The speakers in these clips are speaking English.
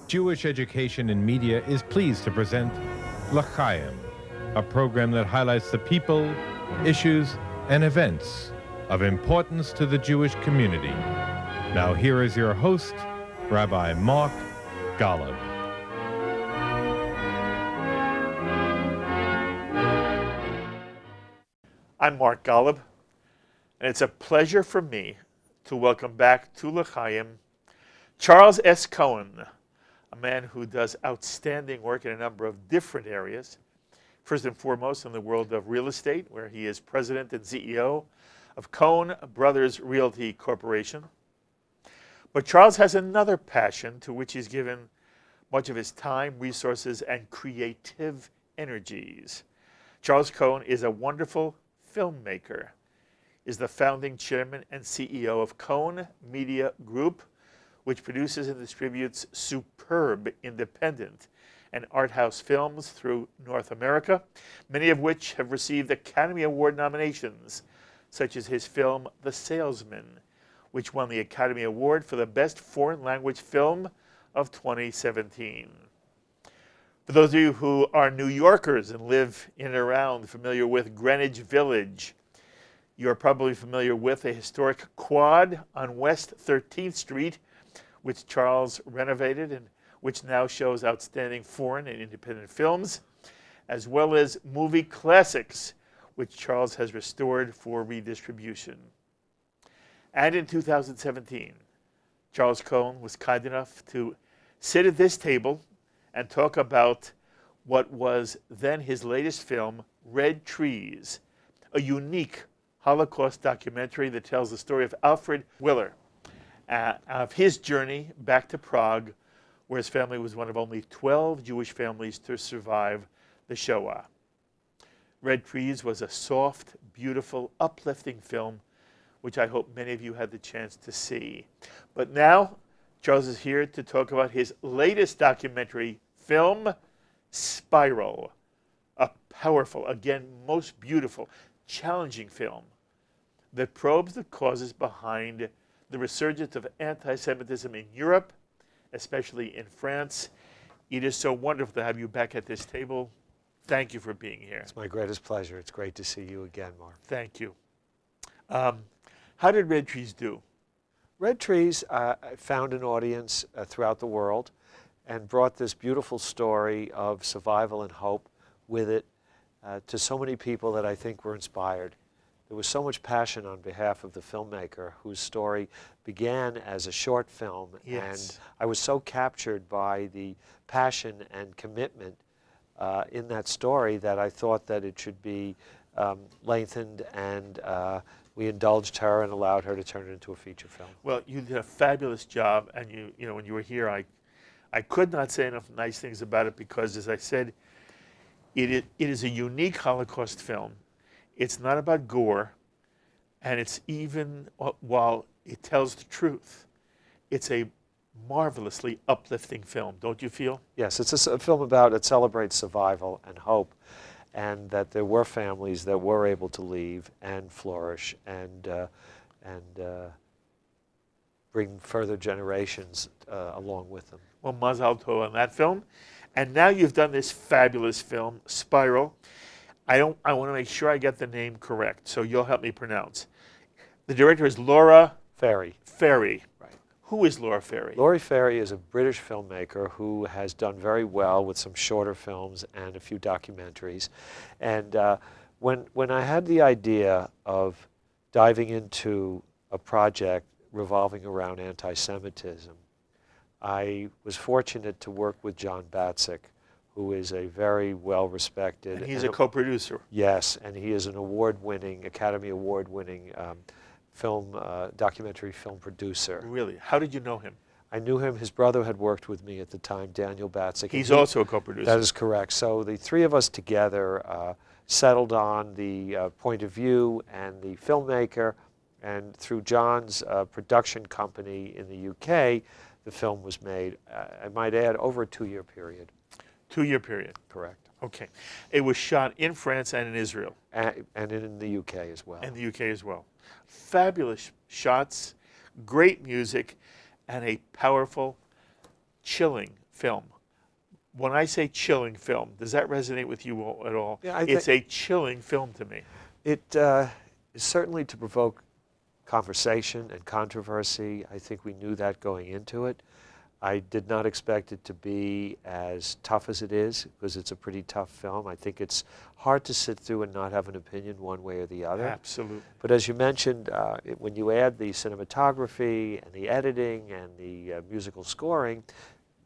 Jewish Education in Media is pleased to present L'Chaim, a program that highlights the people, issues, and events of importance to the Jewish community. Now here is your host, Rabbi Mark Golub. I'm Mark Golub, and it's a pleasure for me to welcome back to L'Chaim Charles S. Cohen, a man who does outstanding work in a number of different areas. First and foremost in the world of real estate, where he is president and CEO of Cohen Brothers Realty Corporation. But Charles has another passion to which he's given much of his time, resources, and creative energies. Charles Cohen is a wonderful filmmaker, is the founding chairman and CEO of Cohen Media Group, which produces and distributes superb independent and art house films through North America, many of which have received Academy Award nominations, such as his film The Salesman, which won the Academy Award for the Best Foreign Language Film of 2017. For those of you who are New Yorkers and live in and around, familiar with Greenwich Village, you're probably familiar with a historic quad on West 13th Street, which Charles renovated and which now shows outstanding foreign and independent films, as well as movie classics, which Charles has restored for redistribution. And in 2017, Charles Cohen was kind enough to sit at this table and talk about what was then his latest film, Red Trees, a unique Holocaust documentary that tells the story of Alfred Willer, of his journey back to Prague, where his family was one of only 12 Jewish families to survive the Shoah. Red Trees was a soft, beautiful, uplifting film, which I hope many of you had the chance to see. But now, Charles is here to talk about his latest documentary film, Spiral, a powerful, again, most beautiful, challenging film that probes the causes behind the resurgence of anti-Semitism in Europe, especially in France. It is so wonderful to have you back at this table. Thank you for being here. It's my greatest pleasure. It's great to see you again, Mark. Thank you. How did Red Trees do? Red Trees found an audience throughout the world and brought this beautiful story of survival and hope with it to so many people that I think were inspired. There was so much passion on behalf of the filmmaker, whose story began as a short film. Yes. And I was so captured by the passion and commitment in that story that I thought that it should be lengthened, and we indulged her and allowed her to turn it into a feature film. Well, you did a fabulous job, and you know, when you were here, I could not say enough nice things about it because, as I said, it is a unique Holocaust film. It's not about gore, and it's even, while it tells the truth, it's a marvelously uplifting film, don't you feel? Yes, it's a film it celebrates survival and hope, and that there were families that were able to leave and flourish and bring further generations along with them. Well, Mazal Tov on that film. And now you've done this fabulous film, Spiral. I want to make sure I get the name correct, so you'll help me pronounce. The director is Laura Ferry. Ferry. Right. Who is Laura Ferry? Laura Ferry is a British filmmaker who has done very well with some shorter films and a few documentaries. And when I had the idea of diving into a project revolving around anti-Semitism, I was fortunate to work with John Batzik, who is a very well-respected... And he's a co-producer. Yes, and he is an award-winning, Academy Award-winning documentary film producer. Really? How did you know him? I knew him. His brother had worked with me at the time, Daniel Batzik. He's also a co-producer. That is correct. So the three of us together settled on the point of view and the filmmaker, and through John's production company in the UK, the film was made, I might add, over a 2-year period. 2-year period. Correct. Okay. It was shot in France and in Israel. And in the UK as well. And the UK as well. Fabulous shots, great music, and a powerful, chilling film. When I say chilling film, does that resonate with you at all? Yeah, it's a chilling film to me. It is certainly to provoke conversation and controversy. I think we knew that going into it. I did not expect it to be as tough as it is, because it's a pretty tough film. I think it's hard to sit through and not have an opinion one way or the other. Absolutely. But as you mentioned, when you add the cinematography and the editing and the musical scoring,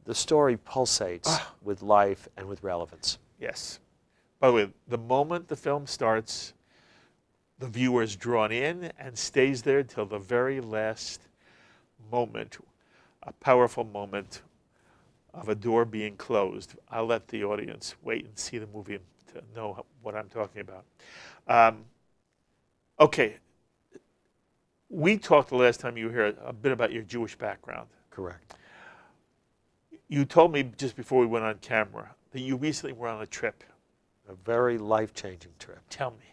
the story pulsates with life and with relevance. Yes. By the way, the moment the film starts, the viewer is drawn in and stays there till the very last moment, a powerful moment of a door being closed. I'll let the audience wait and see the movie to know what I'm talking about. Okay. We talked the last time you were here a bit about your Jewish background. Correct. You told me just before we went on camera that you recently were on a trip. A very life-changing trip. Tell me.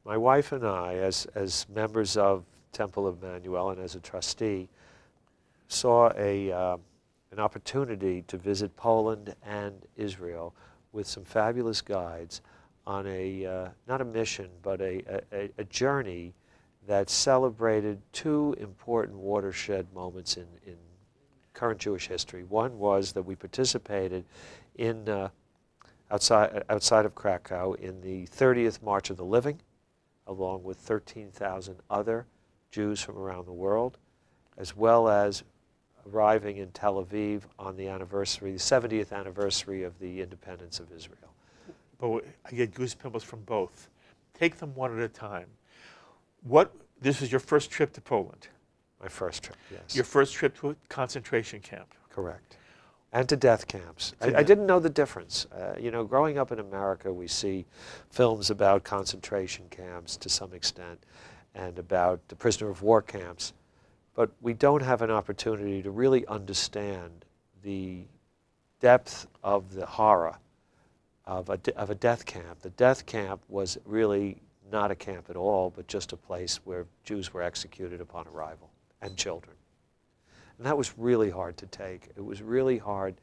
My wife and I, as members of Temple of Emmanuel and as a trustee, saw an opportunity to visit Poland and Israel with some fabulous guides on not a mission, but a journey that celebrated two important watershed moments in current Jewish history. One was that we participated in outside of Krakow in the 30th March of the Living, along with 13,000 other Jews from around the world, as well as arriving in Tel Aviv on the 70th anniversary of the independence of Israel. But I get goosebumps from both. Take them one at a time. This was your first trip to Poland? My first trip, yes. Your first trip to a concentration camp? Correct. And to death camps. I didn't know the difference. Growing up in America, we see films about concentration camps to some extent and about the prisoner of war camps, but we don't have an opportunity to really understand the depth of the horror of a death camp. The death camp was really not a camp at all, but just a place where Jews were executed upon arrival, and children. And that was really hard to take. It was really hard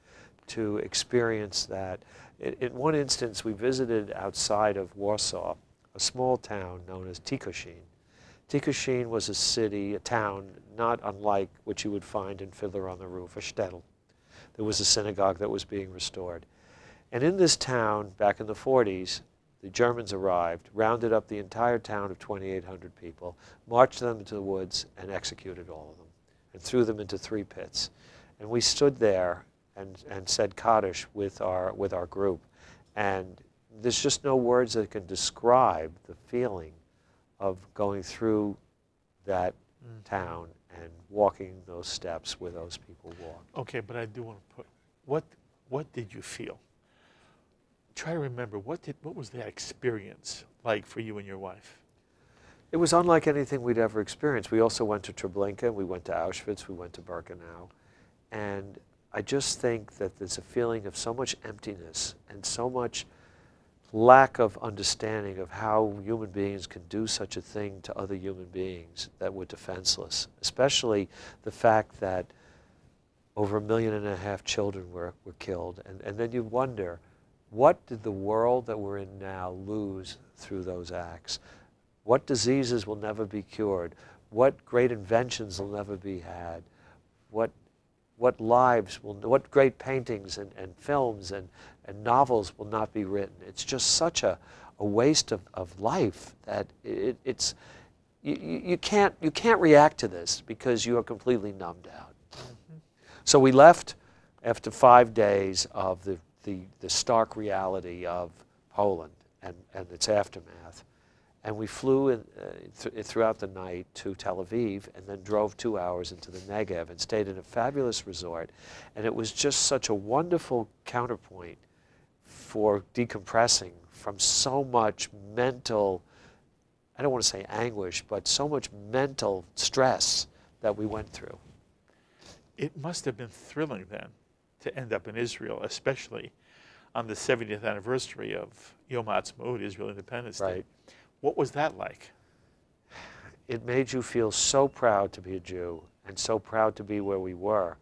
to experience that. In one instance, we visited outside of Warsaw, a small town known as Tikosin. Tikosin was a town not unlike what you would find in Fiddler on the Roof, a shtetl. There was a synagogue that was being restored. And in this town, back in the 40s, the Germans arrived, rounded up the entire town of 2,800 people, marched them into the woods, and executed all of them, and threw them into 3 pits. And we stood there and said Kaddish with our group. And there's just no words that can describe the feeling of going through that town and walking those steps where those people walked. Okay, but I do want to what did you feel? Try to remember, what was that experience like for you and your wife? It was unlike anything we'd ever experienced. We also went to Treblinka, we went to Auschwitz, we went to Birkenau. And I just think that there's a feeling of so much emptiness and so much lack of understanding of how human beings can do such a thing to other human beings that were defenseless, especially the fact that over 1.5 million children were killed. And then you wonder, what did the world that we're in now lose through those acts? What diseases will never be cured? What great inventions will never be had? What great paintings and films and novels will not be written? It's just such a waste of life that you can't react to this because you are completely numbed out. Mm-hmm. So we left after 5 days of the stark reality of Poland and its aftermath. And we flew throughout the night to Tel Aviv and then drove 2 hours into the Negev and stayed in a fabulous resort. And it was just such a wonderful counterpoint for decompressing from so much mental, I don't want to say anguish, but so much mental stress that we went through. It must have been thrilling then to end up in Israel, especially on the 70th anniversary of Yom HaAtzmaut, Israel Independence Day. Right. What was that like? It made you feel so proud to be a Jew and so proud to be where we were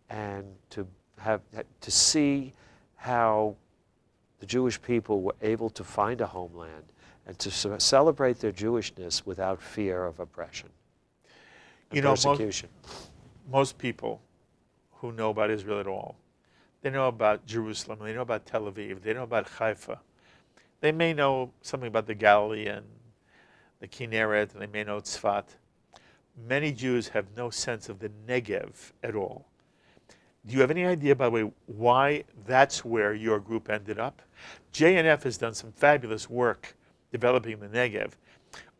and to to see how the Jewish people were able to find a homeland and to celebrate their Jewishness without fear of oppression and persecution. Most people who know about Israel at all, they know about Jerusalem, they know about Tel Aviv, they know about Haifa. They may know something about the Galilee and the Kinneret, and they may know Tzfat. Many Jews have no sense of the Negev at all. Do you have any idea, by the way, why that's where your group ended up? JNF has done some fabulous work developing the Negev,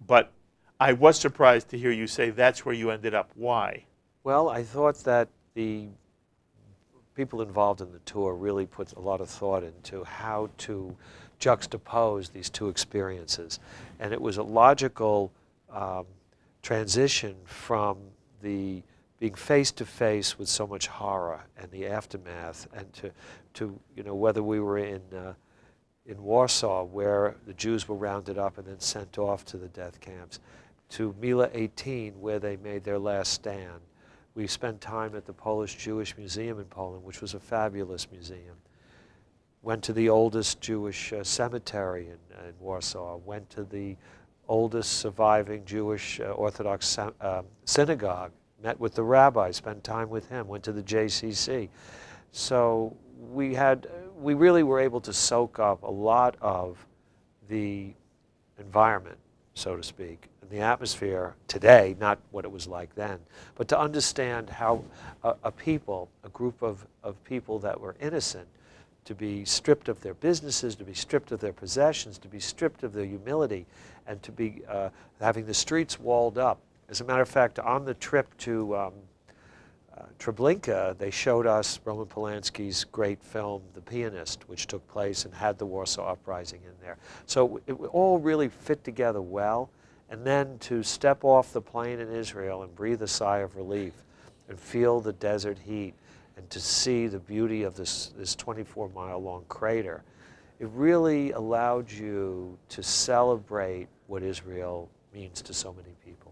but I was surprised to hear you say that's where you ended up. Why? Well, I thought that the people involved in the tour really put a lot of thought into how to juxtapose these two experiences. And it was a logical transition from the being face to face with so much horror and the aftermath, and to whether we were in Warsaw, where the Jews were rounded up and then sent off to the death camps, to Mila 18, where they made their last stand. We spent time at the Polish Jewish Museum in Poland, which was a fabulous museum. Went to the oldest Jewish cemetery in Warsaw. Went to the oldest surviving Jewish Orthodox synagogue. Met with the rabbi, spent time with him. Went to the JCC. So we really were able to soak up a lot of the environment, so to speak, and the atmosphere today, not what it was like then, but to understand how a group of people that were innocent, to be stripped of their businesses, to be stripped of their possessions, to be stripped of their humility, and to be having the streets walled up. As a matter of fact, on the trip to Treblinka, they showed us Roman Polanski's great film, The Pianist, which took place and had the Warsaw Uprising in there. So it all really fit together well. And then to step off the plane in Israel and breathe a sigh of relief and feel the desert heat and to see the beauty of this 24-mile-long crater, it really allowed you to celebrate what Israel means to so many people.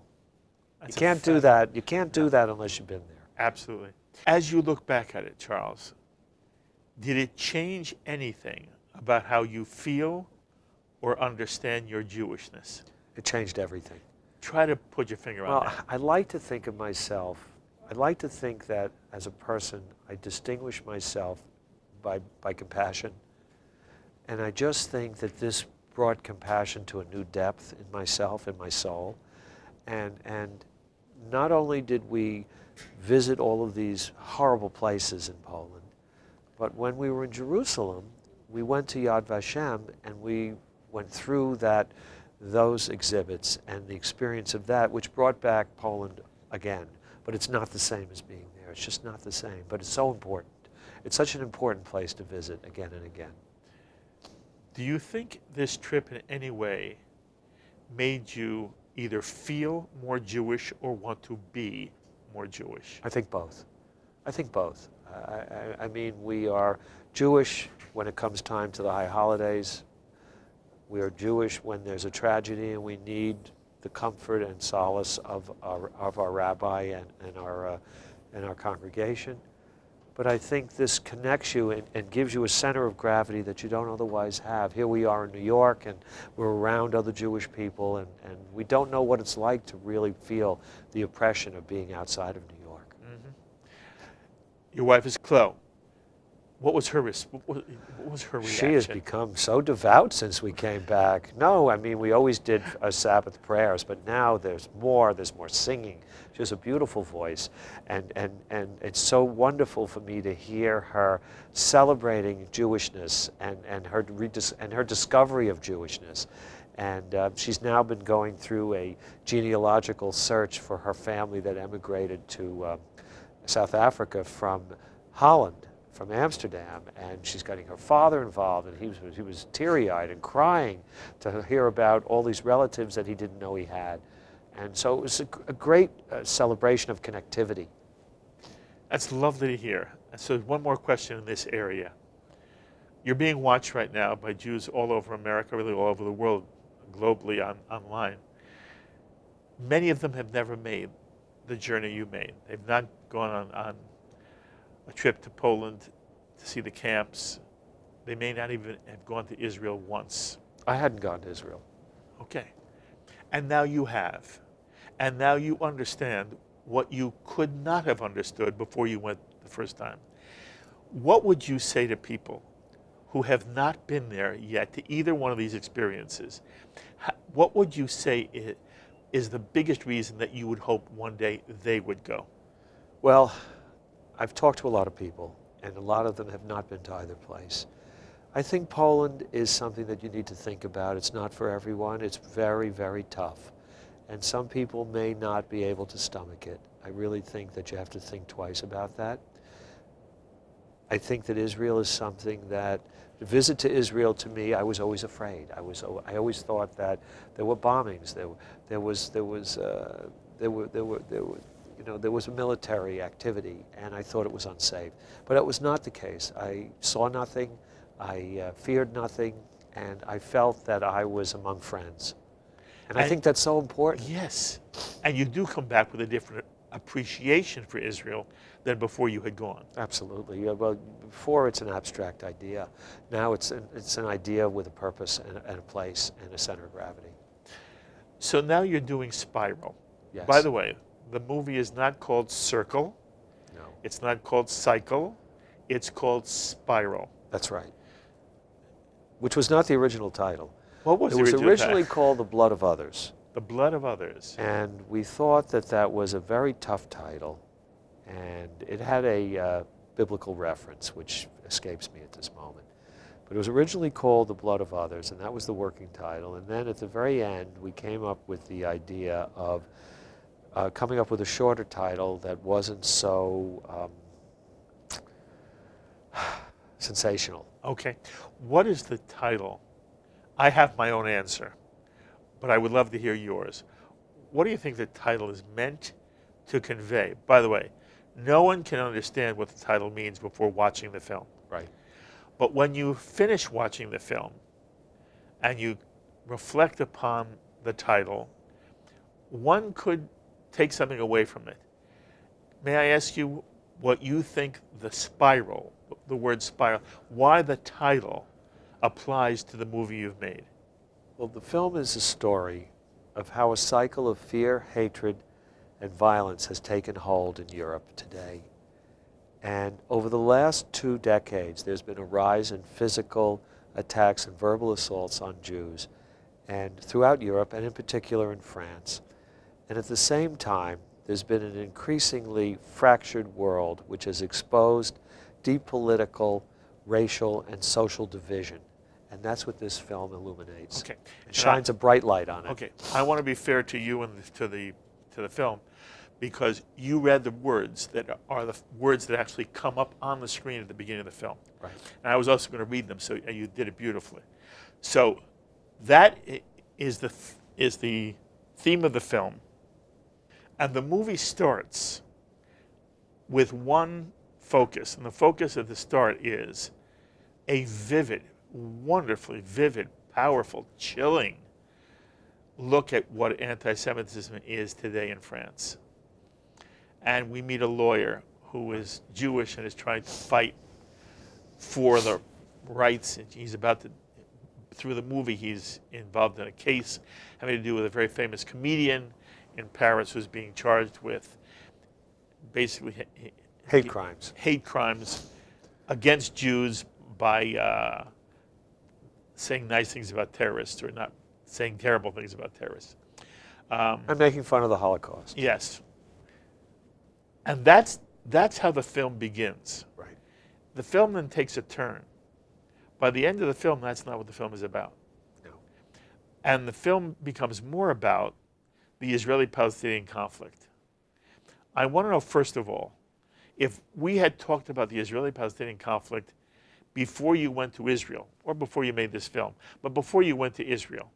You can't do that. You can't do that unless you've been there. Absolutely. As you look back at it, Charles, did it change anything about how you feel or understand your Jewishness? It changed everything. Try to put your finger on that. I like to think of myself, I like to think that as a person, I distinguish myself by compassion. And I just think that this brought compassion to a new depth in myself, in my soul. And not only did we visit all of these horrible places in Poland, but when we were in Jerusalem, we went to Yad Vashem and we went through those exhibits and the experience of that, which brought back Poland again. But it's not the same as being there. It's just not the same. But it's so important. It's such an important place to visit again and again. Do you think this trip in any way made you either feel more Jewish or want to be more Jewish? I think both. I think both. I mean, we are Jewish when it comes time to the high holidays. We are Jewish when there's a tragedy and we need the comfort and solace of our rabbi and our congregation. But I think this connects you and gives you a center of gravity that you don't otherwise have. Here we are in New York, and we're around other Jewish people, and we don't know what it's like to really feel the oppression of being outside of New York. Mm-hmm. Your wife is Chloe. What was her reaction? She has become so devout since we came back. No, I mean, we always did Sabbath prayers, but now there's more singing. She has a beautiful voice, and it's so wonderful for me to hear her celebrating Jewishness and her discovery of Jewishness. And she's now been going through a genealogical search for her family that emigrated to South Africa from Holland, from Amsterdam, and she's getting her father involved, and he was teary-eyed and crying to hear about all these relatives that he didn't know he had. And so it was a great celebration of connectivity. That's lovely to hear. So one more question in this area. You're being watched right now by Jews all over America, really all over the world, globally online. Many of them have never made the journey you made. They've not gone a trip to Poland to see the camps. They may not even have gone to Israel once. I hadn't gone to Israel. Okay. And now you have. And now you understand what you could not have understood before you went the first time. What would you say to people who have not been there yet to either one of these experiences? What would you say is the biggest reason that you would hope one day they would go? Well, I've talked to a lot of people, and a lot of them have not been to either place. I think Poland is something that you need to think about. It's not for everyone. It's very, very tough. And some people may not be able to stomach it. I really think that you have to think twice about that. I think that Israel is something that, the visit to Israel to me, I was always afraid. I always thought that there were bombings. There was a military activity, and I thought it was unsafe. But it was not the case. I saw nothing. I feared nothing, and I felt that I was among friends. And I think that's so important. Yes. And you do come back with a different appreciation for Israel than before you had gone. Absolutely. Yeah, well, before it's an abstract idea. Now it's an idea with a purpose and a place and a center of gravity. So now you're doing Spiral. Yes. By the way, the movie is not called Circle. No. It's not called Cycle. It's called Spiral. That's right. Which was not the original title. What was it? The Was original originally title? called The Blood of Others. The Blood of Others. And we thought that that was a very tough title. And it had a biblical reference, which escapes me at this moment. But it was originally called The Blood of Others, and that was the working title. And then at the very end, we came up with the idea of coming up with a shorter title that wasn't so sensational. Okay. What is the title? I have my own answer, but I would love to hear yours. What do you think the title is meant to convey? By the way, no one can understand what the title means before watching the film. Right. But when you finish watching the film and you reflect upon the title, one could take something away from it. May I ask you what you think the spiral, the word spiral, why the title applies to the movie you've made? Well, the film is a story of how a cycle of fear, hatred, and violence has taken hold in Europe today. And over the last 2 decades, there's been a rise in physical attacks and verbal assaults on Jews, and throughout Europe, and in particular in France. And at the same time, there's been an increasingly fractured world which has exposed deep political, racial, and social division. And that's what this film illuminates. Okay. It shines a bright light on it. Okay. I want to be fair to you and to the film, because you read the words that are the words that actually come up on the screen at the beginning of the film. Right. And I was also going to read them, so you did it beautifully. So that is the theme of the film. And the movie starts with one focus, and the focus at the start is a vivid, wonderfully vivid, powerful, chilling look at what anti-Semitism is today in France. And we meet a lawyer who is Jewish and is trying to fight for the rights. He's about to, through the movie, he's involved in a case having to do with a very famous comedian in Paris who's being charged with basically Hate crimes. Hate crimes against Jews by saying nice things about terrorists or not saying terrible things about terrorists. And making fun of the Holocaust. Yes. And that's how the film begins. Right. The film then takes a turn. By the end of the film, that's not what the film is about. No. And the film becomes more about the Israeli-Palestinian conflict. I want to know, first of all, if we had talked about the Israeli-Palestinian conflict before you went to Israel, or before you made this film, but before you went to Israel,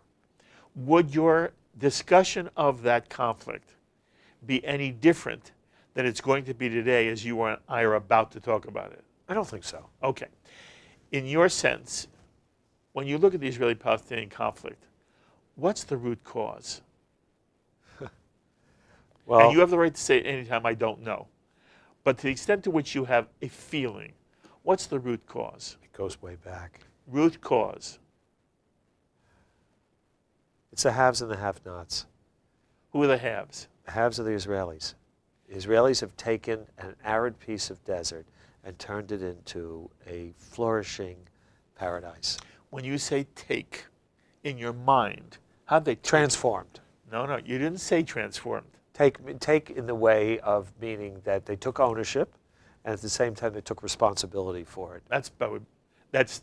would your discussion of that conflict be any different than it's going to be today as you and I are about to talk about it? I don't think so. Okay. In your sense, when you look at the Israeli-Palestinian conflict, what's the root cause? Well, And you have the right to say it anytime I don't know. But to the extent to which you have a feeling, what's the root cause? It goes way back. Root cause. It's the haves and the have-nots. Who are the haves? The haves are the Israelis. The Israelis have taken an arid piece of desert and turned it into a flourishing paradise. When you say take, in your mind, how'd they Transformed. No, you didn't say transformed. Take in the way of meaning that they took ownership, and at the same time they took responsibility for it. That's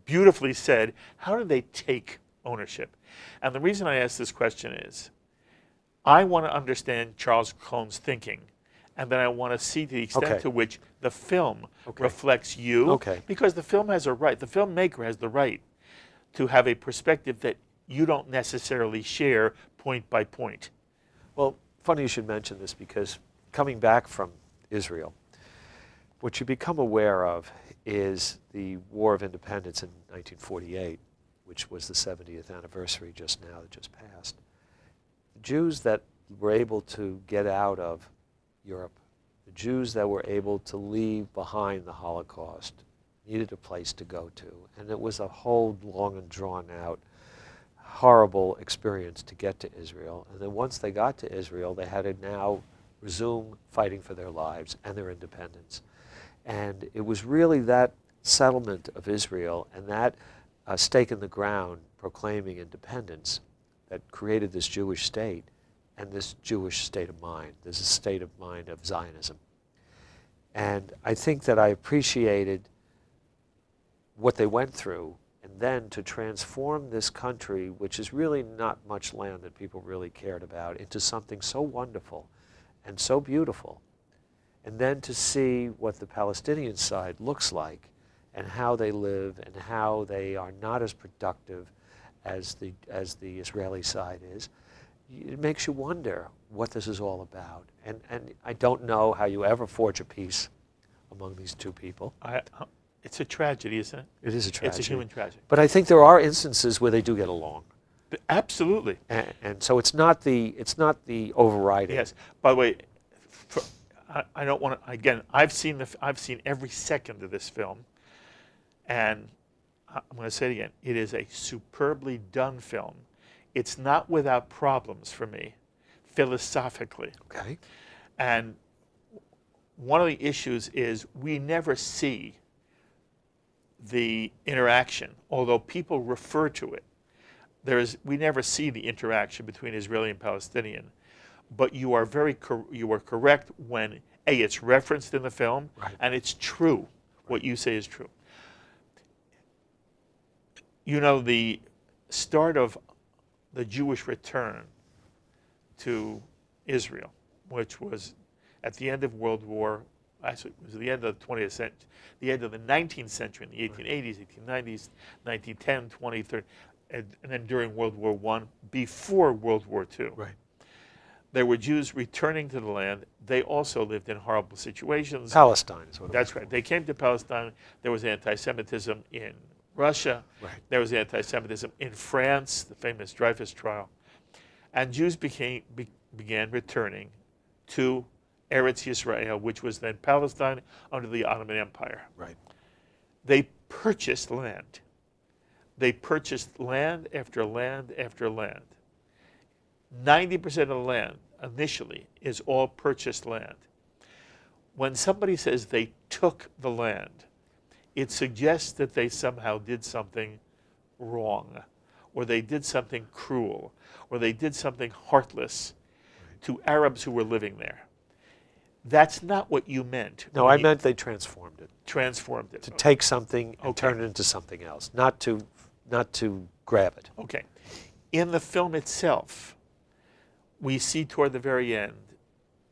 beautifully said. How did they take ownership? And the reason I ask this question is, I want to understand Charles Cohen's thinking, and then I want to see to the extent to which the film reflects you, because the film has a right, the filmmaker has the right to have a perspective that you don't necessarily share point by point. Well, funny you should mention this, because coming back from Israel, what you become aware of is the War of Independence in 1948, which was the 70th anniversary just now that just passed. The Jews that were able to get out of Europe, the Jews that were able to leave behind the Holocaust, needed a place to go to. And it was a whole long and drawn out, horrible experience to get to Israel. And then once they got to Israel, they had to now resume fighting for their lives and their independence. And it was really that settlement of Israel and that stake in the ground proclaiming independence that created this Jewish state and this Jewish state of mind. There's a state of mind of Zionism. And I think that I appreciated what they went through, and then to transform this country, which is really not much land that people really cared about, into something so wonderful and so beautiful. And then to see what the Palestinian side looks like and how they live and how they are not as productive as the Israeli side is. It makes you wonder what this is all about. And I don't know how you ever forge a peace among these two people. It's a tragedy, isn't it? It is a tragedy. It's a human tragedy. But I think there are instances where they do get along. Absolutely. And so it's not the overriding. Yes. By the way, I don't want to. Again, I've seen every second of this film, and I'm going to say it again. It is a superbly done film. It's not without problems for me, philosophically. Okay. And one of the issues is we never see the interaction, although people refer to it. We never see the interaction between Israeli and Palestinian. But you are correct when it's referenced in the film, and it's true. What you say is true. You know, the start of the Jewish return to Israel, which was at the end of World War, actually it was the end of the 20th century, the end of the 19th century, in the 1880s, 1890s, 1910, 20, 30, and then during World War I, before World War II. Right. There were Jews returning to the land. They also lived in horrible situations. Palestine is what it was. That's right. They came to Palestine. There was anti-Semitism in Russia. Right. There was anti-Semitism in France, the famous Dreyfus trial. And Jews began returning to Eretz Yisrael, which was then Palestine under the Ottoman Empire. Right. They purchased land. They purchased land after land after land. 90% of the land initially is all purchased land. When somebody says they took the land, it suggests that they somehow did something wrong, or they did something cruel, or they did something heartless to Arabs who were living there. That's not what you meant. No, I meant they transformed it. Transformed it. To take something and turn it into something else, not to grab it. Okay. In the film itself, we see toward the very end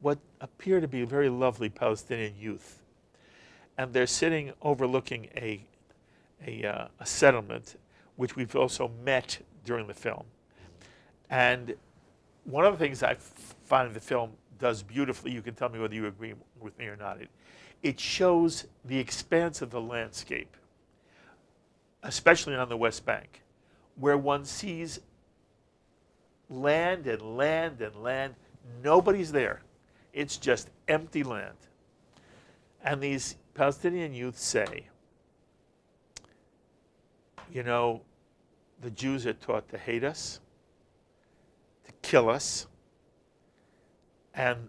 what appear to be very lovely Palestinian youth. And they're sitting overlooking a settlement, which we've also met during the film. And one of the things I find the film does beautifully, you can tell me whether you agree with me or not, it shows the expanse of the landscape, especially on the West Bank, where one sees land and land and land. Nobody's there. It's just empty land. And these Palestinian youth say, you know, the Jews are taught to hate us, to kill us, and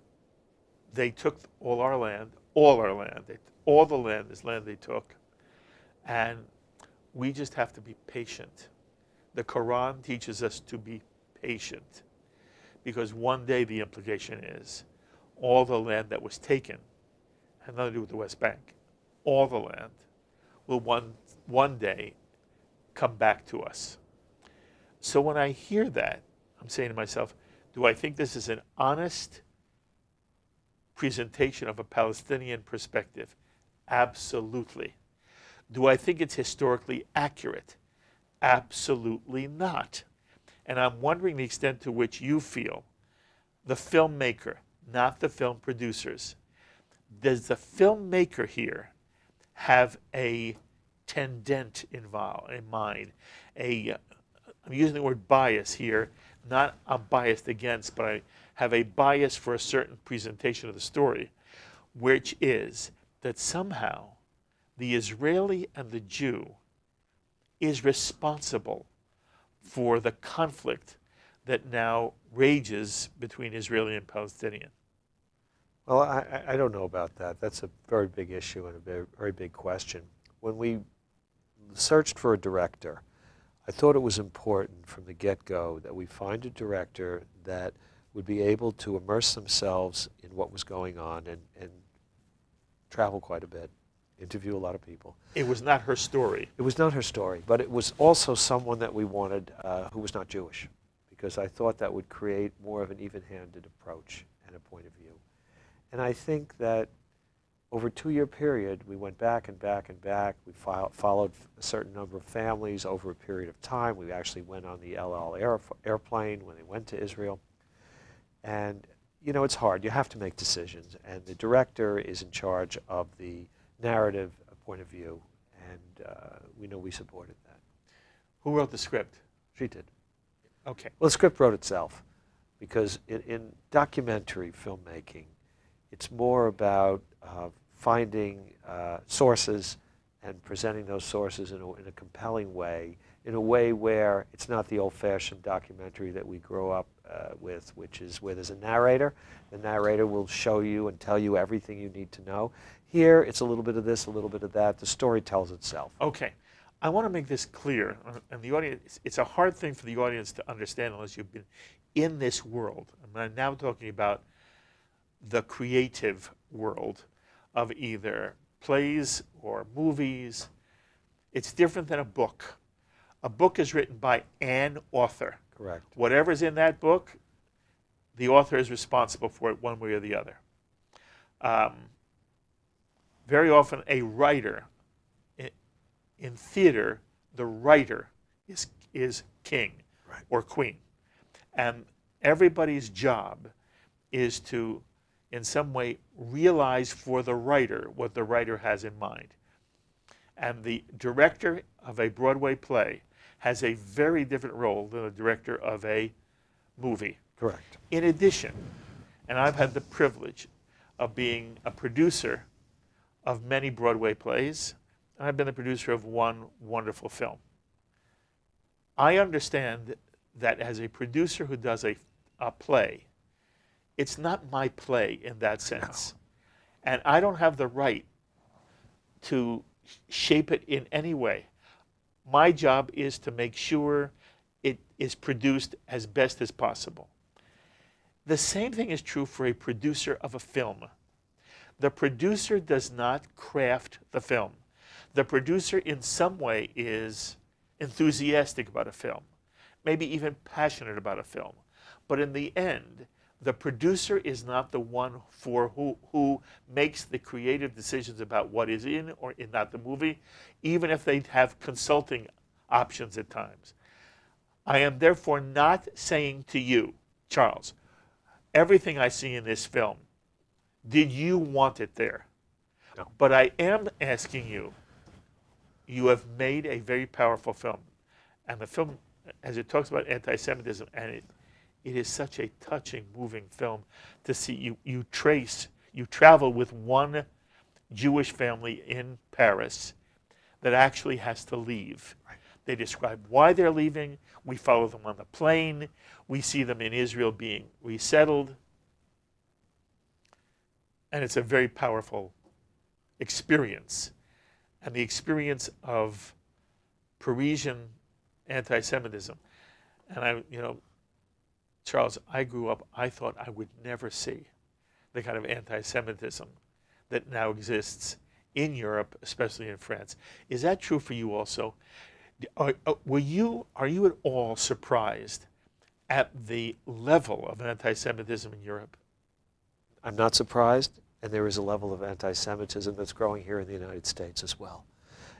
they took all our land, all the land is land they took, and we just have to be patient. The Quran teaches us to be patient, because one day the implication is all the land that was taken, had nothing to do with the West Bank, all the land will one day come back to us. So when I hear that, I'm saying to myself, do I think this is an honest presentation of a Palestinian perspective? Absolutely. Do I think it's historically accurate? Absolutely not. And I'm wondering the extent to which you feel, the filmmaker, not the film producers, does the filmmaker here have a tendent in mind? I'm using the word bias here, not I'm biased against, but I have a bias for a certain presentation of the story, which is that somehow the Israeli and the Jew is responsible for the conflict that now rages between Israeli and Palestinian. Well, I don't know about that. That's a very big issue and a very, very big question. When we searched for a director, I thought it was important from the get-go that we find a director that would be able to immerse themselves in what was going on and travel quite a bit, interview a lot of people. It was not her story. It was not her story, but it was also someone that we wanted who was not Jewish, because I thought that would create more of an even-handed approach and a point of view. And I think that over a 2-year period, we went back and back and back. We followed a certain number of families over a period of time. We actually went on the El Al airplane when they went to Israel. And, you know, it's hard. You have to make decisions. And the director is in charge of the narrative point of view. And we know we supported that. Who wrote the script? She did. Okay. Well, the script wrote itself, because in documentary filmmaking, it's more about finding sources and presenting those sources in a compelling way, in a way where it's not the old-fashioned documentary that we grow up with, which is where there's a narrator. The narrator will show you and tell you everything you need to know. Here, it's a little bit of this, a little bit of that. The story tells itself. Okay. I want to make this clear, and the audience, it's a hard thing for the audience to understand unless you've been in this world. I'm now talking about the creative world of either plays or movies. It's different than a book. A book is written by an author. Correct. Whatever's in that book, the author is responsible for it one way or the other. Very often a writer, in theater, the writer is king or queen. And everybody's job is to, in some way, realize for the writer what the writer has in mind. And the director of a Broadway play has a very different role than the director of a movie. Correct. In addition, and I've had the privilege of being a producer of many Broadway plays, and I've been the producer of one wonderful film. I understand that as a producer who does a play, it's not my play in that sense. No. And I don't have the right to shape it in any way. My job is to make sure it is produced as best as possible. The same thing is true for a producer of a film. The producer does not craft the film. The producer in some way is enthusiastic about a film, maybe even passionate about a film. But in the end, the producer is not the one who makes the creative decisions about what is in or in not the movie, even if they have consulting options at times. I am therefore not saying to you, Charles, everything I see in this film, did you want it there? No. But I am asking you, you have made a very powerful film. And the film, as it talks about anti-Semitism, and it is such a touching, moving film to see you travel with one Jewish family in Paris that actually has to leave. Right. They describe why they're leaving. We follow them on the plane. We see them in Israel being resettled. And it's a very powerful experience. And the experience of Parisian anti-Semitism. And Charles, I grew up, I thought I would never see the kind of anti-Semitism that now exists in Europe, especially in France. Is that true for you also? Are you at all surprised at the level of anti-Semitism in Europe? I'm not surprised, and there is a level of anti-Semitism that's growing here in the United States as well.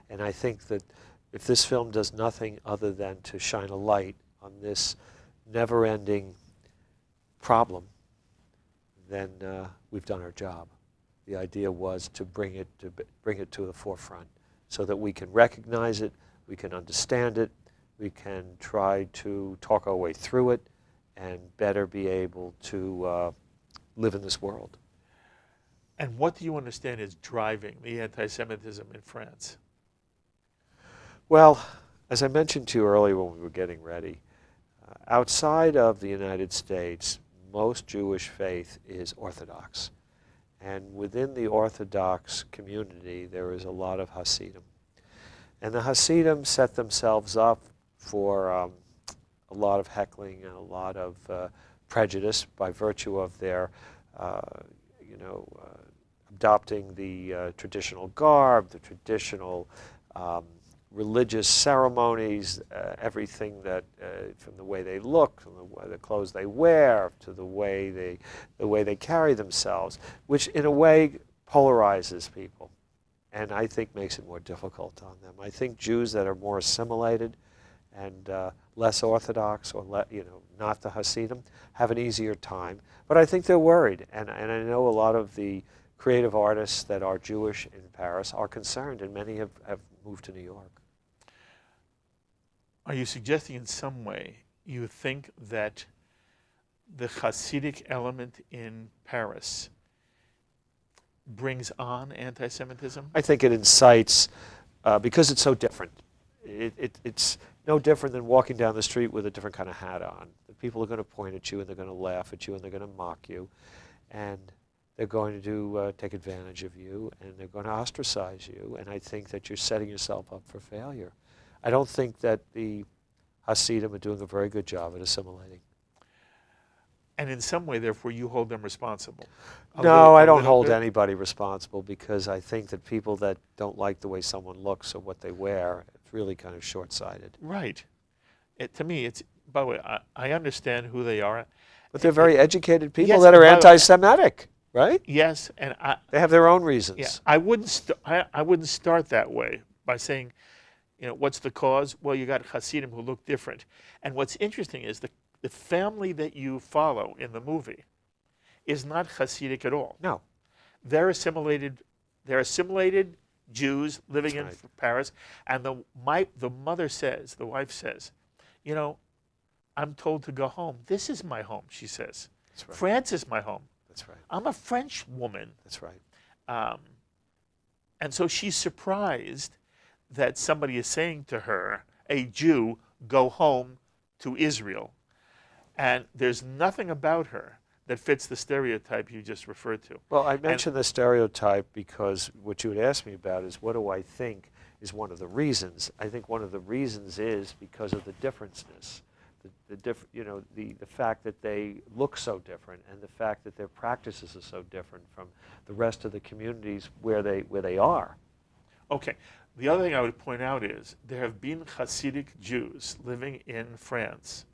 And I think that if this film does nothing other than to shine a light on this never-ending problem, then we've done our job. The idea was to bring it to the forefront so that we can recognize it, we can understand it, we can try to talk our way through it, and better be able to live in this world. And what do you understand is driving the anti-Semitism in France? Well, as I mentioned to you earlier when we were getting ready, outside of the United States, most Jewish faith is Orthodox. And within the Orthodox community, there is a lot of Hasidim. And the Hasidim set themselves up for a lot of heckling and a lot of prejudice by virtue of their, adopting the traditional garb, the traditional religious ceremonies, everything that, from the way they look, from the clothes they wear, to the way they carry themselves, which in a way polarizes people, and I think makes it more difficult on them. I think Jews that are more assimilated and less Orthodox, or not the Hasidim, have an easier time. But I think they're worried, and I know a lot of the creative artists that are Jewish in Paris are concerned, and many have moved to New York. Are you suggesting in some way you think that the Hasidic element in Paris brings on anti-Semitism? I think it incites, because it's so different. It's no different than walking down the street with a different kind of hat on. The people are going to point at you, and they're going to laugh at you, and they're going to mock you, and they're going to take advantage of you, and they're going to ostracize you, and I think that you're setting yourself up for failure. I don't think that the Hasidim are doing a very good job at assimilating. And in some way, therefore, you hold them responsible? No, I don't hold anybody responsible, because I think that people that don't like the way someone looks or what they wear, it's really kind of short-sighted. Right. To me, it's, by the way, I understand who they are. But they're very educated people Yes, that are anti-Semitic, right? Yes, and they have their own reasons. Yeah, I wouldn't start that way by saying, what's the cause? Well, you got Hasidim who look different. And what's interesting is the family that you follow in the movie is not Hasidic at all. No. They're assimilated Jews living in Paris. And the mother says, the wife says, I'm told to go home. This is my home, she says. That's right. France is my home. That's right. I'm a French woman. That's right. And so she's surprised that somebody is saying to her, a Jew, go home to Israel. And there's nothing about her that fits the stereotype you just referred to. Well, I mentioned the stereotype because what you had asked me about is what do I think is one of the reasons. I think one of the reasons is because of the differenceness. The fact that they look so different, and the fact that their practices are so different from the rest of the communities where they are. Okay. The other thing I would point out is there have been Hasidic Jews living in France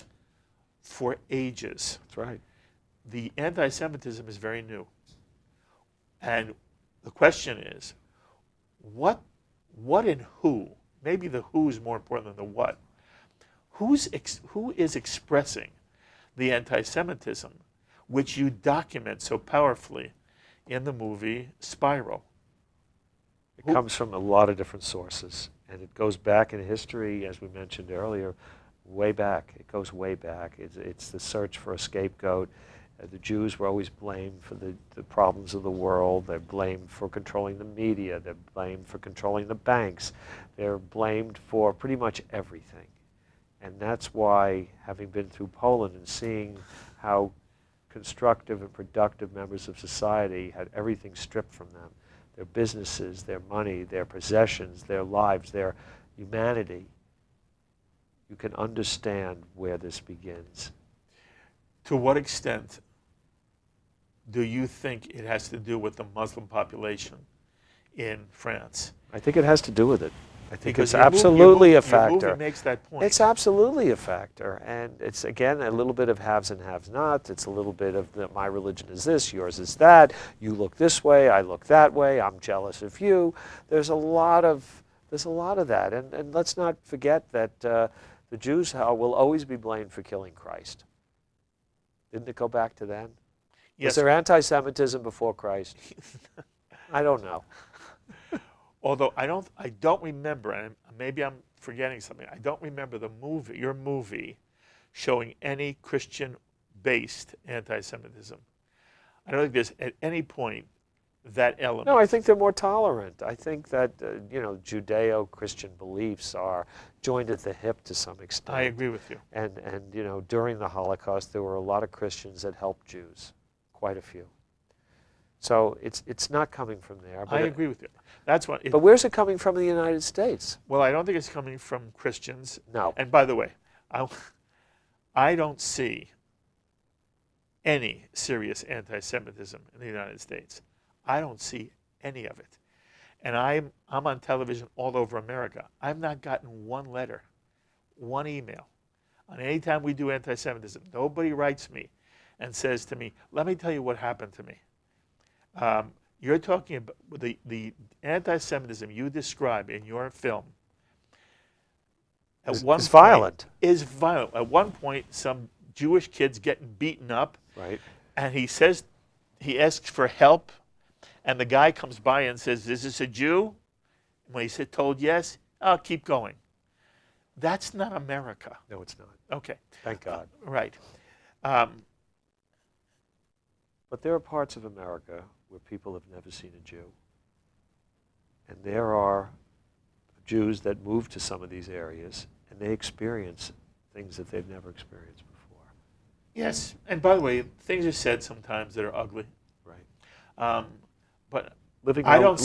for ages. That's right. The anti-Semitism is very new. And the question is, what and who, maybe the who is more important than the what, who is expressing the anti-Semitism which you document so powerfully in the movie Spiral? It comes from a lot of different sources, and it goes back in history, as we mentioned earlier, way back. It goes way back. It's the search for a scapegoat. The Jews were always blamed for the problems of the world. They're blamed for controlling the media. They're blamed for controlling the banks. They're blamed for pretty much everything. And that's why, having been through Poland and seeing how constructive and productive members of society had everything stripped from them, their businesses, their money, their possessions, their lives, their humanity, you can understand where this begins. To what extent do you think it has to do with the Muslim population in France? I think it has to do with it. I think Because it's absolutely a Your factor. movie makes that point. It's absolutely a factor. And it's, again, a little bit of haves and have-nots. It's a little bit of my religion is this, yours is that. You look this way, I look that way. I'm jealous of you. There's a lot of that. And let's not forget that the Jews will always be blamed for killing Christ. Didn't it go back to then? Yes. Was there anti-Semitism before Christ? I don't know. Although I don't remember, and maybe I'm forgetting something. I don't remember your movie, showing any Christian-based anti-Semitism. I don't think there's at any point that element. No, I think they're more tolerant. I think that Judeo-Christian beliefs are joined at the hip to some extent. I agree with you. And during the Holocaust, there were a lot of Christians that helped Jews, quite a few. So it's not coming from there. I agree with you. That's what. But where's it coming from in the United States? Well, I don't think it's coming from Christians. No. And by the way, I don't see any serious anti-Semitism in the United States. I don't see any of it. And I'm on television all over America. I've not gotten one letter, one email. On any time we do anti-Semitism, nobody writes me and says to me, let me tell you what happened to me. You're talking about the anti-Semitism you describe in your film. It's violent. Is violent. At one point, some Jewish kid's getting beaten up. Right. And he asks for help. And the guy comes by and says, is this a Jew? When he's told yes, oh, keep going. That's not America. No, it's not. Okay. Thank God. Right. But there are parts of America where people have never seen a Jew. And there are Jews that move to some of these areas, and they experience things that they've never experienced before. Yes. And by the way, things are said sometimes that are ugly. Right. But living I don't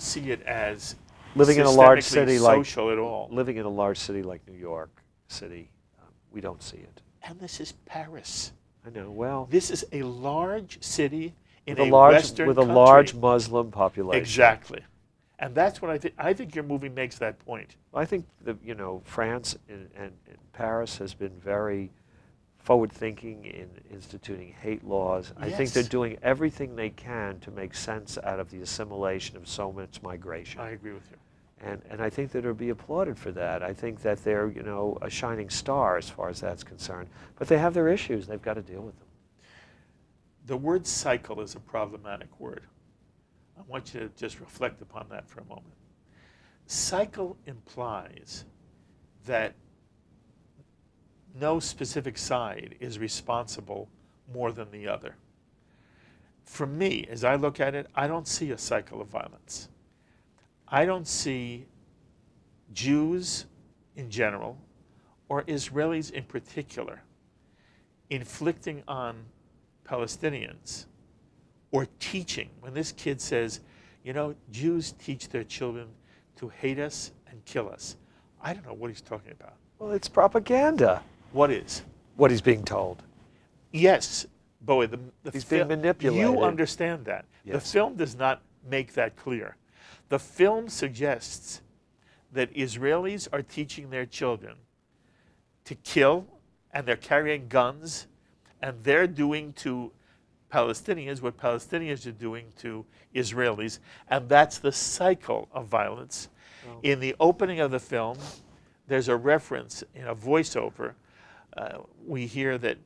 see it as living in a large systemically city social at all. Living in a large city like New York City, we don't see it. And this is Paris. I know. Well, This is a large city in a large Western with a country. large Muslim population. Exactly. And that's what I think. I think your movie makes that point. I think France and Paris has been very forward-thinking in instituting hate laws. I think they're Yes. doing everything they can to make sense out of the assimilation of so much migration. I agree with you. And I think that they'll be applauded for that. I think that they're, a shining star as far as that's concerned. But they have their issues. They've got to deal with them. The word cycle is a problematic word. I want you to just reflect upon that for a moment. Cycle implies that no specific side is responsible more than the other. For me, as I look at it, I don't see a cycle of violence. I don't see Jews in general, or Israelis in particular, inflicting on Palestinians or teaching. When this kid says, Jews teach their children to hate us and kill us, I don't know what he's talking about. Well, it's propaganda. What is? What he's being told. Yes, Bowie, He's being manipulated. You understand that. Yes. The film does not make that clear. The film suggests that Israelis are teaching their children to kill, and they're carrying guns, and they're doing to Palestinians what Palestinians are doing to Israelis, and that's the cycle of violence. Oh. In the opening of the film, there's a reference in a voiceover. We hear that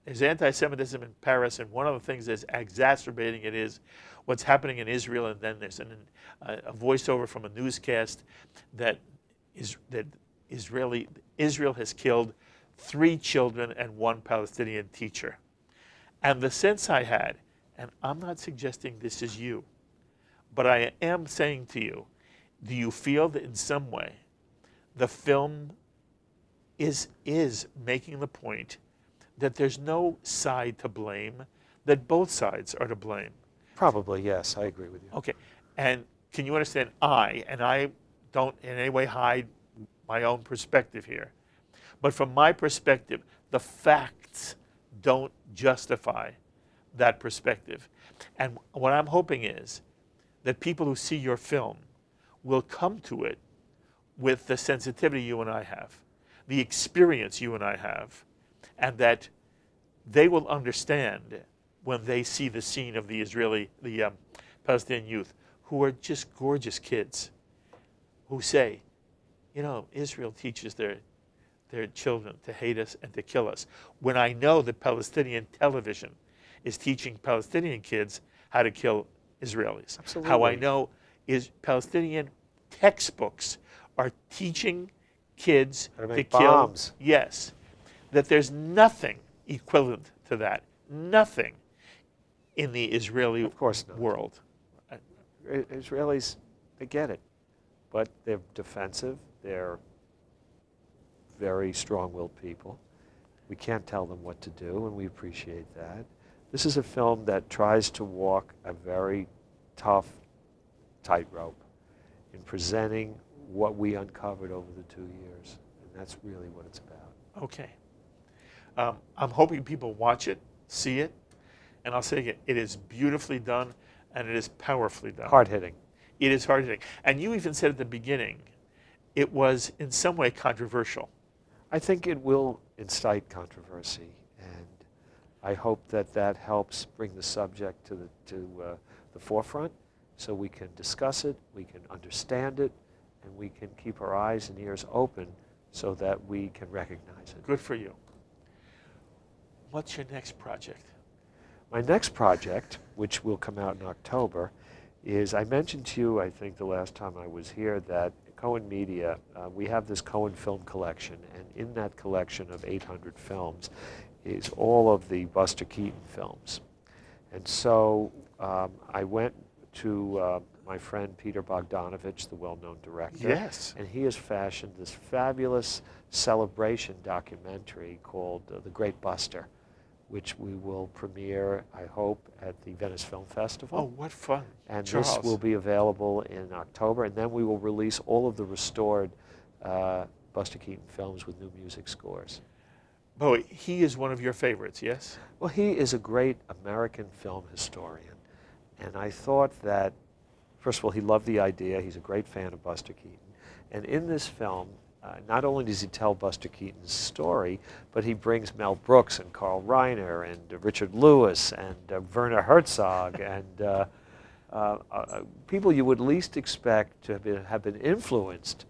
there's anti-Semitism in Paris, and one of the things that's exacerbating it is what's happening in Israel, and then there's a voiceover from a newscast that Israel has killed 3 children and 1 Palestinian teacher. And the sense I had, and I'm not suggesting this is you, but I am saying to you, do you feel that in some way the film is making the point that there's no side to blame, that both sides are to blame? Probably, yes. I agree with you. Okay. And can you understand I don't in any way hide my own perspective here, but from my perspective, the facts don't justify that perspective. And what I'm hoping is that people who see your film will come to it with the sensitivity you and I have, the experience you and I have, and that they will understand when they see the scene of the Palestinian youth, who are just gorgeous kids, who say, you know, Israel teaches their children to hate us and to kill us. When I know that Palestinian television is teaching Palestinian kids how to kill Israelis. Absolutely. How I know is Palestinian textbooks are teaching kids How to make kill. bombs. Yes. That there's nothing equivalent to that. Nothing in the Israeli Of course not. world. Israelis, they get it, but they're defensive. They're very strong-willed people. We can't tell them what to do, and we appreciate that. This is a film that tries to walk a very tough tightrope in presenting what we uncovered over the 2 years, and that's really what it's about. Okay. I'm hoping people watch it, see it, and I'll say again, it is beautifully done and it is powerfully done. Hard-hitting. It is hard-hitting. And you even said at the beginning, it was in some way controversial. I think it will incite controversy, and I hope that that helps bring the subject to the forefront so we can discuss it, we can understand it, and we can keep our eyes and ears open so that we can recognize it. Good for you. What's your next project? My next project, which will come out in October, is, I mentioned to you, I think the last time I was here, that Cohen Media, we have this Cohen film collection, and in that collection of 800 films is all of the Buster Keaton films. And so I went to my friend Peter Bogdanovich, the well-known director. Yes. And he has fashioned this fabulous celebration documentary called The Great Buster, which we will premiere, I hope, at the Venice Film Festival. Oh, what fun. And Charles. this will be available in October, and then we will release all of the restored Buster Keaton films with new music scores. Boy, he is one of your favorites, yes? Well, he is a great American film historian, and I thought that, first of all, he loved the idea. He's a great fan of Buster Keaton. And in this film, not only does he tell Buster Keaton's story, but he brings Mel Brooks and Carl Reiner and Richard Lewis and Werner Herzog and people you would least expect to have been influenced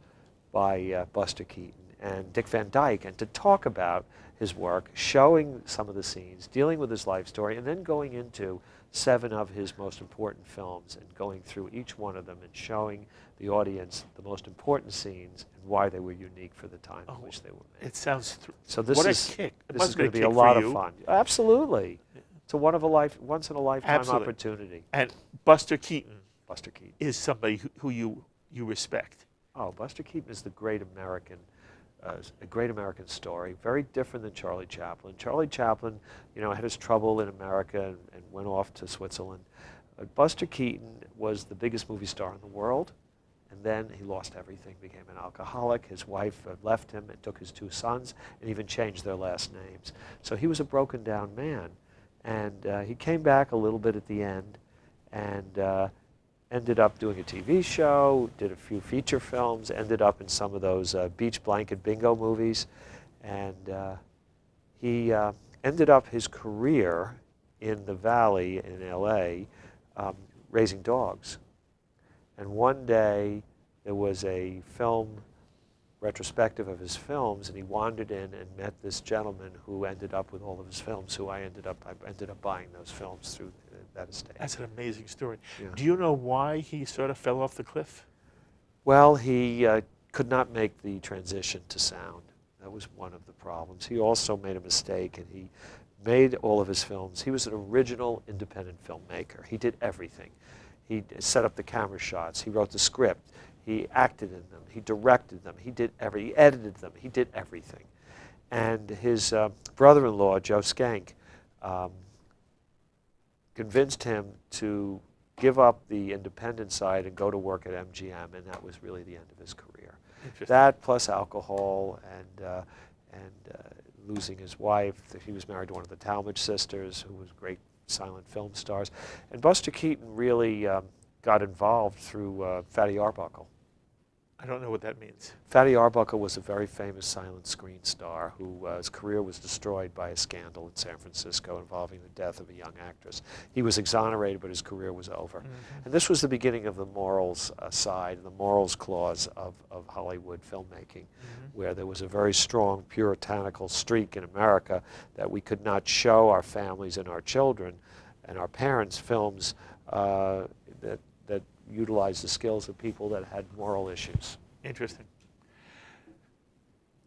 by Buster Keaton and Dick Van Dyke, and to talk about his work, showing some of the scenes, dealing with his life story, and then going into 7 of his most important films and going through each one of them and showing the audience the most important scenes and why they were unique for the time in which they were made. It sounds... So this what is, a kick. It this must is have going to been be a a kick lot for of you. fun. Absolutely. It's a once-in-a-lifetime Absolutely. opportunity. And Buster Keaton Buster Keaton. is somebody who you respect. Oh, Buster Keaton is the great American, a great American story, very different than Charlie Chaplin. Charlie Chaplin, you know, had his trouble in America and went off to Switzerland. Buster Keaton was the biggest movie star in the world, and then he lost everything, became an alcoholic. His wife left him and took his 2 sons and even changed their last names. So he was a broken down man, and he came back a little bit at the end and ended up doing a TV show, did a few feature films, ended up in some of those beach blanket bingo movies, and he ended up his career in the Valley in LA raising dogs. And one day there was a film retrospective of his films, and he wandered in and met this gentleman who ended up with all of his films, who I ended up buying those films through that estate. That's an amazing story. Yeah. Do you know why he sort of fell off the cliff? Well, he could not make the transition to sound. That was one of the problems. He also made a mistake, and he made all of his films. He was an original independent filmmaker. He did everything. He set up the camera shots. He wrote the script. He acted in them. He directed them. He edited them. He did everything. And his brother-in-law, Joe Skank, convinced him to give up the independent side and go to work at MGM, and that was really the end of his career. That plus alcohol and losing his wife. He was married to one of the Talmadge sisters, who was great silent film stars. And Buster Keaton really got involved through Fatty Arbuckle. I don't know what that means. Fatty Arbuckle was a very famous silent screen star whose career was destroyed by a scandal in San Francisco involving the death of a young actress. He was exonerated, but his career was over. Mm-hmm. And this was the beginning of the morals side, the morals clause of Hollywood filmmaking, mm-hmm. where there was a very strong puritanical streak in America that we could not show our families and our children and our parents films that utilize the skills of people that had moral issues. Interesting.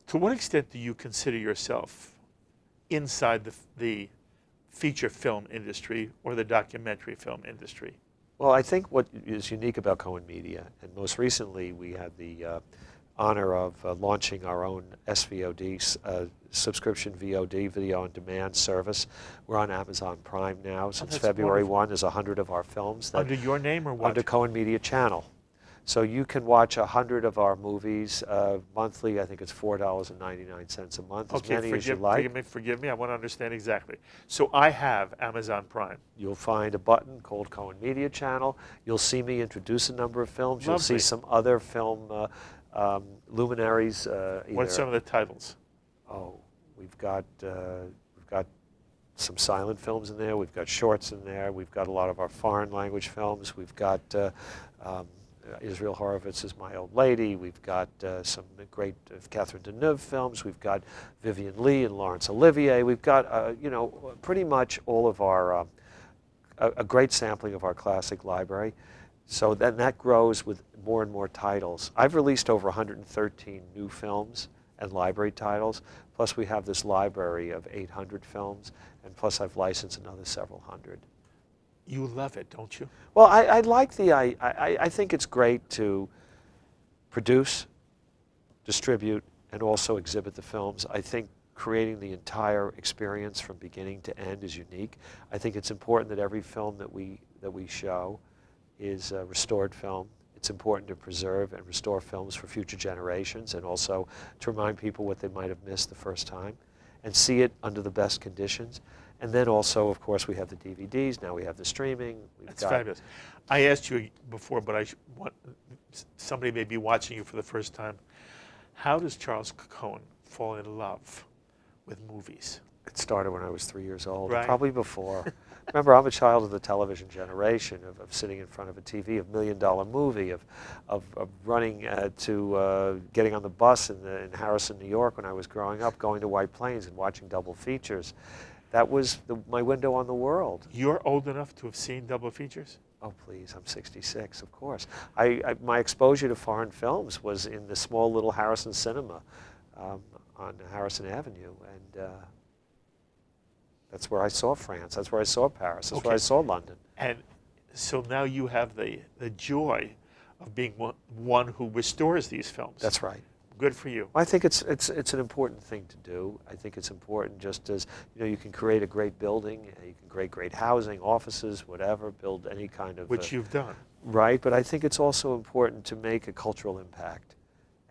To what extent do you consider yourself inside the feature film industry or the documentary film industry? Well, I think what is unique about Cohen Media, and most recently we had the honor of launching our own SVOD, subscription VOD, video on demand service. We're on Amazon Prime now since February wonderful. 1. There's 100 of our films. Under your name or what? Under Cohen Media Channel. So you can watch 100 of our movies monthly. I think it's $4.99 a month, as many as you like. Forgive me, I want to understand exactly. So I have Amazon Prime. You'll find a button called Cohen Media Channel. You'll see me introduce a number of films. Lovely. You'll see some other film luminaries. What's some of the titles? Oh, we've got some silent films in there. We've got shorts in there. We've got a lot of our foreign language films. We've got Israel Horowitz's My Old Lady. We've got some great Catherine Deneuve films. We've got Vivian Leigh and Laurence Olivier. We've got pretty much all of our a great sampling of our classic library. So then that grows with more and more titles. I've released over 113 new films and library titles, plus we have this library of 800 films, and plus I've licensed another several hundred. You love it, don't you? Well, I like I think it's great to produce, distribute, and also exhibit the films. I think creating the entire experience from beginning to end is unique. I think it's important that every film that we show is a restored film. It's important to preserve and restore films for future generations, and also to remind people what they might have missed the first time and see it under the best conditions. And then also, of course, we have the DVDs. Now we have the streaming. That's fabulous. I asked you before, but somebody may be watching you for the first time. How does Charles Cohen fall in love with movies? It started when I was 3 years old, right. Probably before. Remember, I'm a child of the television generation, of sitting in front of a TV, of $1 Million movie, of running to getting on the bus in Harrison, New York when I was growing up, going to White Plains and watching double features. That was my window on the world. You're old enough to have seen double features? Oh, please, I'm 66, of course. My exposure to foreign films was in the small little Harrison cinema on Harrison Avenue, and that's where I saw France. That's where I saw Paris. That's where I saw London. And so now you have the joy of being one who restores these films. That's right. Good for you. I think it's an important thing to do. I think it's important, just as you can create a great building, you can create great housing, offices, whatever, build any kind of which you've done. Right, but I think it's also important to make a cultural impact,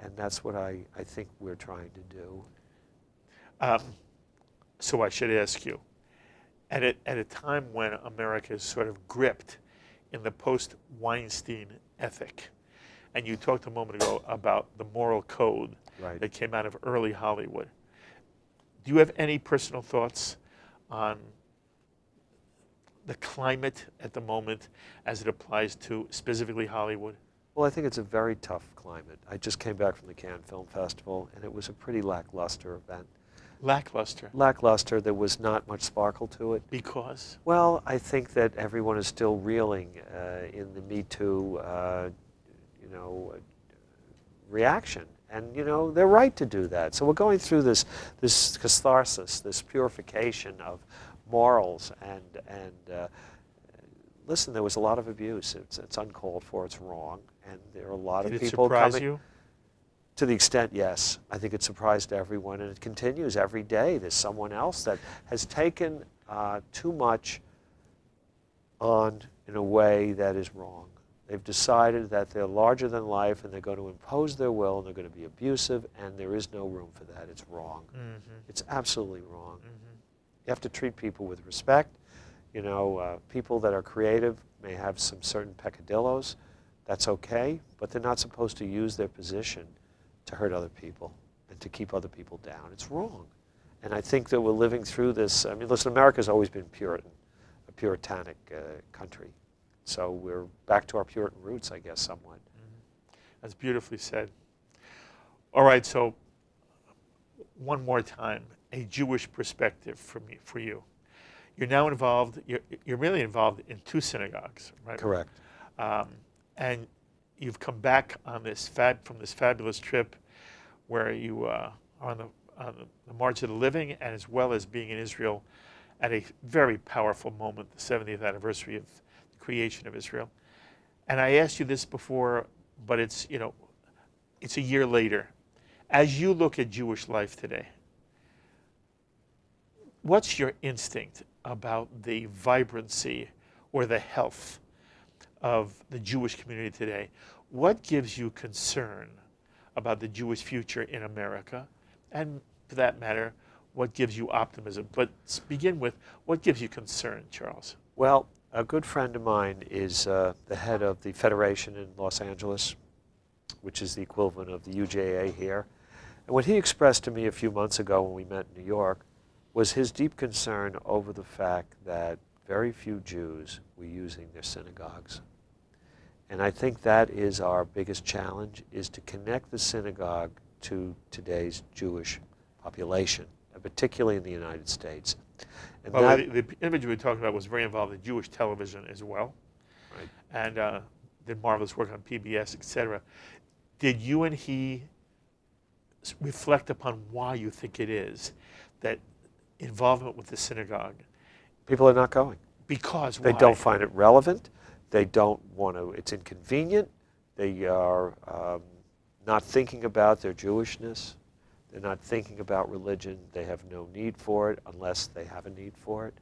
and that's what I think we're trying to do. So I should ask you, at a time when America is sort of gripped in the post-Weinstein ethic, and you talked a moment ago about the moral code that came out of early Hollywood, do you have any personal thoughts on the climate at the moment as it applies to specifically Hollywood? Well, I think it's a very tough climate. I just came back from the Cannes Film Festival, and it was a pretty lackluster event. Lackluster? Lackluster. There was not much sparkle to it. Because? Well, I think that everyone is still reeling in the Me Too reaction. And, they're right to do that. So we're going through this catharsis, this purification of morals. And listen, there was a lot of abuse. It's uncalled for. It's wrong. And there are a lot of people coming. Did it surprise you? To the extent, yes. I think it surprised everyone, and it continues every day. There's someone else that has taken too much on in a way that is wrong. They've decided that they're larger than life, and they're going to impose their will, and they're going to be abusive, and there is no room for that. It's wrong. It's absolutely wrong. You have to treat people with respect. People that are creative may have some certain peccadillos. That's okay, but they're not supposed to use their position to hurt other people and to keep other people down. It's wrong. And I think that we're living through this. I mean, listen, America's always been Puritan, a Puritanic country. So we're back to our Puritan roots, I guess, somewhat. That's beautifully said. All right, so one more time, a Jewish perspective for you. You're now involved, you're really involved in 2 synagogues, right? Correct. And you've come back on this from this fabulous trip where you are on the March of the Living, and as well as being in Israel at a very powerful moment, the 70th anniversary of the creation of Israel. And I asked you this before, but it's a year later. As you look at Jewish life today, what's your instinct about the vibrancy or the health of the Jewish community today? What gives you concern about the Jewish future in America? And for that matter, what gives you optimism? But begin with, what gives you concern, Charles? Well, a good friend of mine is the head of the Federation in Los Angeles, which is the equivalent of the UJA here. And what he expressed to me a few months ago when we met in New York was his deep concern over the fact that very few Jews were using their synagogues. And I think that is our biggest challenge, is to connect the synagogue to today's Jewish population, and particularly in the United States. And well, the individual we talked about was very involved in Jewish television as well, right. And did marvelous work on PBS, etc. Did you and he reflect upon why you think it is that involvement with the synagogue? People are not going. Because why? They don't find it relevant. They don't want to, it's inconvenient. They are not thinking about their Jewishness. They're not thinking about religion. They have no need for it unless they have a need for it.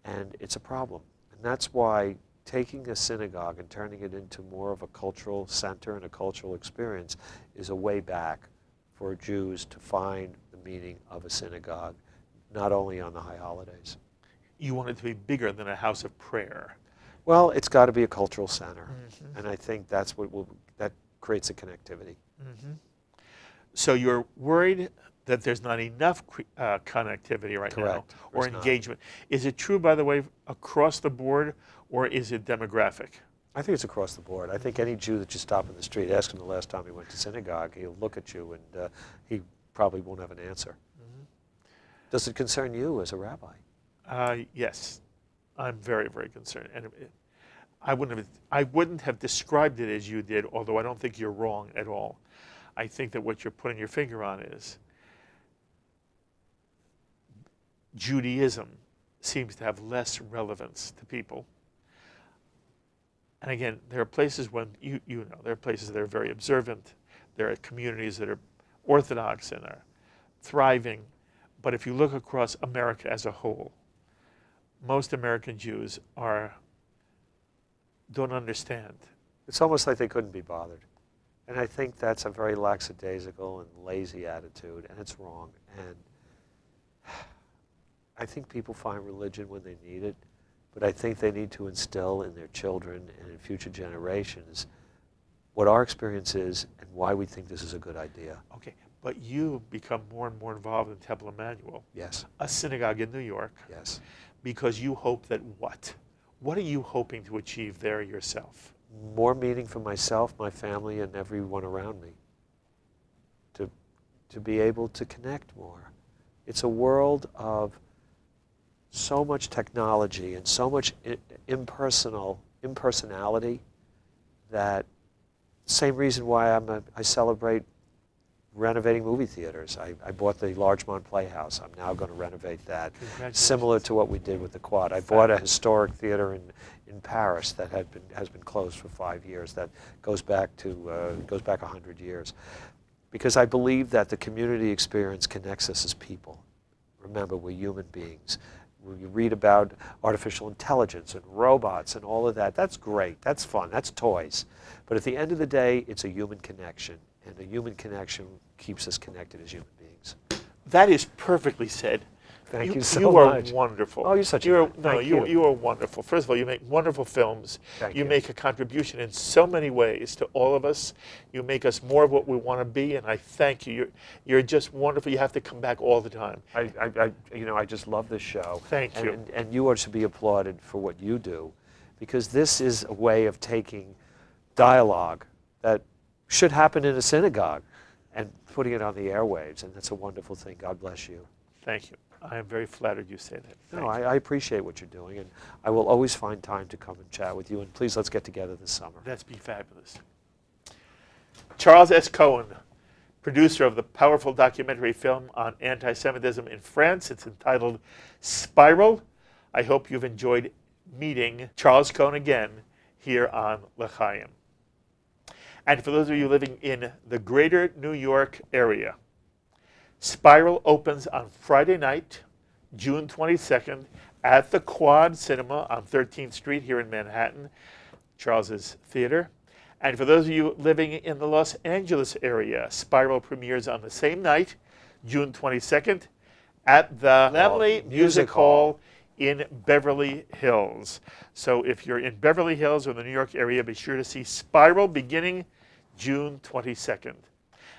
And it's a problem. And that's why taking a synagogue and turning it into more of a cultural center and a cultural experience is a way back for Jews to find the meaning of a synagogue, not only on the high holidays. You want it to be bigger than a house of prayer. Well, it's got to be a cultural center. And I think that's what that creates a connectivity. So you're worried that there's not enough connectivity right Correct. now, or engagement. Is it true, by the way, across the board, or is it demographic? I think it's across the board. I think any Jew that you stop in the street, ask him the last time he went to synagogue, he'll look at you and he probably won't have an answer. Does it concern you as a rabbi? Yes, I'm very, very concerned. And I wouldn't have described it as you did, although I don't think you're wrong at all. I think that what you're putting your finger on is Judaism seems to have less relevance to people. And again, there are places when, there are places that are very observant. There are communities that are Orthodox and are thriving. But if you look across America as a whole, most American Jews don't understand. It's almost like they couldn't be bothered. And I think that's a very lackadaisical and lazy attitude, and it's wrong. And I think people find religion when they need it, but I think they need to instill in their children and in future generations what our experience is and why we think this is a good idea. Okay, but you become more and more involved in Temple Emmanuel. Yes. A synagogue in New York. Yes. Because you hope that what? What are you hoping to achieve there yourself? More meaning for myself, my family, and everyone around me. To be able to connect more. It's a world of so much technology and so much impersonality that same reason why I celebrate renovating movie theaters. I bought the Larchmont Playhouse. I'm now going to renovate that, similar to what we did with the Quad. I bought a historic theater in Paris that has been closed for 5 years. That goes back 100 years, because I believe that the community experience connects us as people. Remember, we're human beings. You read about artificial intelligence and robots and all of that. That's great. That's fun. That's toys. But at the end of the day, it's a human connection. And a human connection keeps us connected as human beings. That is perfectly said. Thank you so much. You are wonderful. Oh, you're such a you are wonderful. First of all, you make wonderful films. Thank you you. make a contribution in so many ways to all of us. You make us more of what we want to be, and I thank you. You're just wonderful. You have to come back all the time. I just love this show. Thank you. And you are to be applauded for what you do, because this is a way of taking dialogue that should happen in a synagogue and putting it on the airwaves, and that's a wonderful thing. God bless you. Thank you. I am very flattered you say that. No, I appreciate what you're doing, and I will always find time to come and chat with you, and please let's get together this summer. That's be fabulous. Charles S. Cohen, producer of the powerful documentary film on anti-Semitism in France. It's entitled Spiral. I hope you've enjoyed meeting Charles Cohen again here on L'Chaim. And for those of you living in the greater New York area, Spiral opens on Friday night, June 22nd, at the Quad Cinema on 13th Street here in Manhattan, Charles's theater. And for those of you living in the Los Angeles area, Spiral premieres on the same night, June 22nd, at the Laemmle Music Hall in Beverly Hills. So if you're in Beverly Hills or the New York area, be sure to see Spiral beginning June 22nd.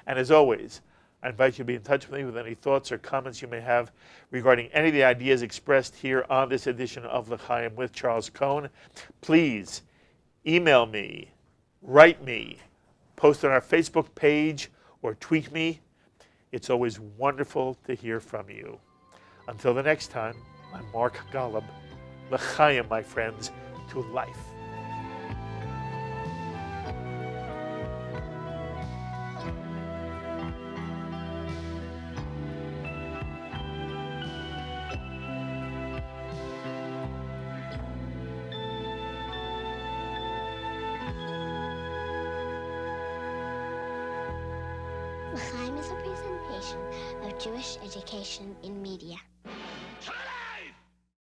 And as always, I invite you to be in touch with me with any thoughts or comments you may have regarding any of the ideas expressed here on this edition of L'Chaim with Charles Cohen. Please email me, write me, post on our Facebook page, or tweet me. It's always wonderful to hear from you. Until the next time, I'm Mark Golub. L'Chaim, my friends, to life. L'Chaim is a presentation of Jewish education in media.